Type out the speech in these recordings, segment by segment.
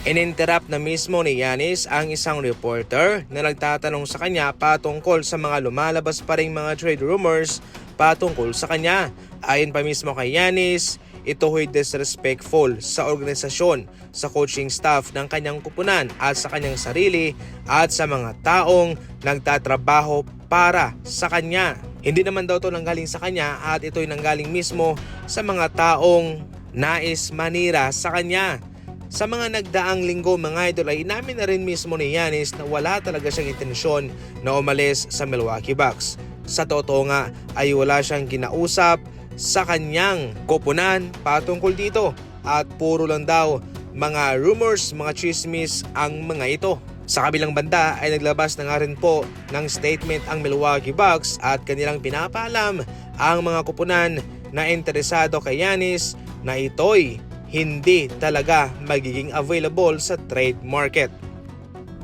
Ininterrupt na mismo ni Giannis ang isang reporter na nagtatanong sa kanya patungkol sa mga lumalabas pa ring mga trade rumors patungkol sa kanya. Ayon pa mismo kay Giannis, ito ay disrespectful sa organisasyon, sa coaching staff ng kanyang kupunan at sa kanyang sarili at sa mga taong nagtatrabaho para sa kanya. Hindi naman daw ito nanggaling sa kanya at ito'y nanggaling mismo sa mga taong nais manira sa kanya. Sa mga nagdaang linggo mga idol ay inamin na rin mismo ni Giannis na wala talaga siyang intensyon na umalis sa Milwaukee Bucks. Sa totoo nga ay wala siyang kinausap sa kanyang koponan patungkol dito at puro lang daw mga rumors, mga chismis ang mga ito. Sa kabilang banda ay naglabas na nga rin po ng statement ang Milwaukee Bucks at kanilang pinapaalam ang mga koponan na interesado kay Giannis na ito'y hindi talaga magiging available sa trade market.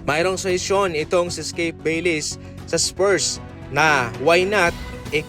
Mayroong suggestion itong si Skip Bayless sa Spurs na why not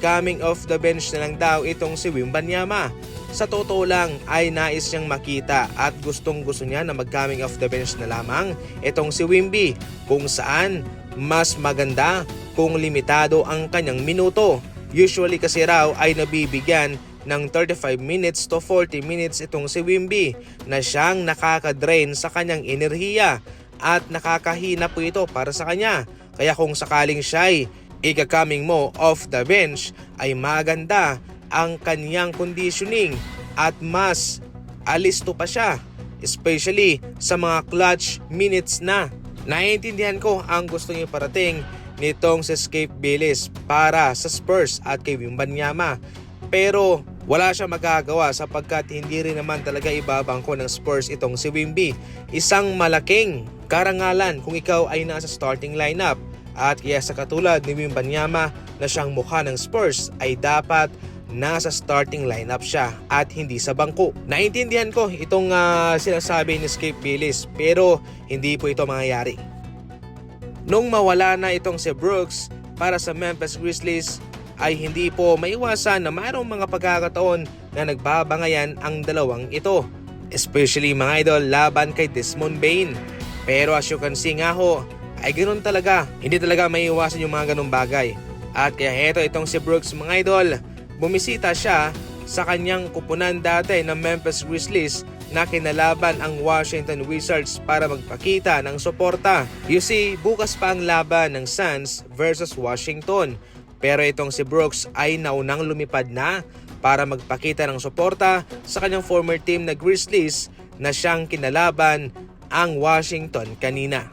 coming off the bench na lang daw itong si Wembanyama. Sa totoo lang ay nais niyang makita at gustong gusto niya na mag-coming off the bench na lamang itong si Wemby, kung saan mas maganda kung limitado ang kanyang minuto. Usually kasi raw ay nabibigyan ng 35 minutes to 40 minutes itong si Wemby na siyang nakaka-drain sa kanyang enerhiya at nakakahina po ito para sa kanya. Kaya kung sakaling siya'y ika-coming mo off the bench ay maganda ang kanyang conditioning at mas alisto pa siya, especially sa mga clutch minutes na. Naiintindihan ko ang gusto niyo parating nitong si Skip Bayless para sa Spurs at kay Wembanyama, pero wala siya magagawa sapagkat hindi rin naman talaga ibabangko ng Spurs itong si Wemby. Isang malaking karangalan kung ikaw ay nasa starting lineup, at kaya sa katulad ni Wembanyama na siyang mukha ng Spurs ay dapat nasa starting lineup siya at hindi sa bangko. Naintindihan ko itong sinasabi ni Skip Bayless, pero hindi po ito mangyayari. Nung mawala na itong si Brooks para sa Memphis Grizzlies ay hindi po maiwasan na mayroong mga pagkakataon na nagbabangayan ang dalawang ito, especially mga idol laban kay Desmond Bane. Pero as you can see nga ho, ay ganoon talaga, hindi talaga maiiwasan yung mga ganong bagay. At kaya itong si Brooks mga idol, bumisita siya sa kanyang kupunan dati ng Memphis Grizzlies na kinalaban ang Washington Wizards para magpakita ng suporta. You see, bukas pa ang laban ng Suns versus Washington. Pero itong si Brooks ay naunang lumipad na para magpakita ng suporta sa kanyang former team na Grizzlies na siyang kinalaban ang Washington kanina.